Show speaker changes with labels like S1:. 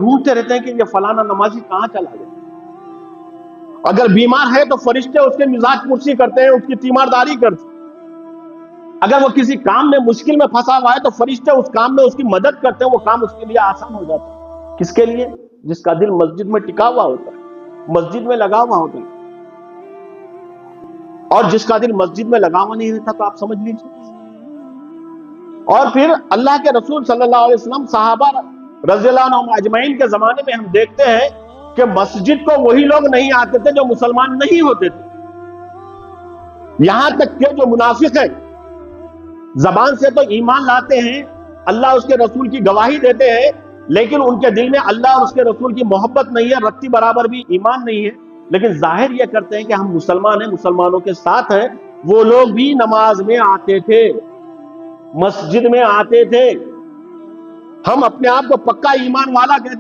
S1: ڈھونڈتے رہتے ہیں کہ یہ فلانا نمازی کہاں چلا گیا. اگر بیمار ہے تو فرشتے اس کے مزاج پرسی کرتے ہیں، اس کی تیمارداری کرتے ہیں. اگر وہ کسی کام میں مشکل میں پھنسا ہوا ہے تو فرشتے اس کام میں اس کی مدد کرتے ہیں، وہ کام اس کے لیے آسان ہو جاتا ہے. کس کے لیے؟ جس کا دل مسجد میں ٹکا ہوا ہوتا ہے، مسجد میں لگا ہوا ہوتا ہے. اور جس کا دل مسجد میں لگا ہوا نہیں رہتا تو آپ سمجھ لیجیے. اور پھر اللہ کے رسول صلی اللہ علیہ وسلم، صحابہ رضی اللہ عنہم اجمعین کے زمانے میں ہم دیکھتے ہیں کہ مسجد کو وہی لوگ نہیں آتے تھے جو مسلمان نہیں ہوتے تھے. یہاں تک کہ جو منافق ہیں، زبان سے تو ایمان لاتے ہیں، اللہ اس کے رسول کی گواہی دیتے ہیں، لیکن ان کے دل میں اللہ اور اس کے رسول کی محبت نہیں ہے، رتی برابر بھی ایمان نہیں ہے، لیکن ظاہر یہ کرتے ہیں کہ ہم مسلمان ہیں، مسلمانوں کے ساتھ ہیں. وہ لوگ بھی نماز میں آتے تھے، مسجد میں آتے تھے. ہم اپنے آپ کو پکا ایمان والا کہتے ہیں.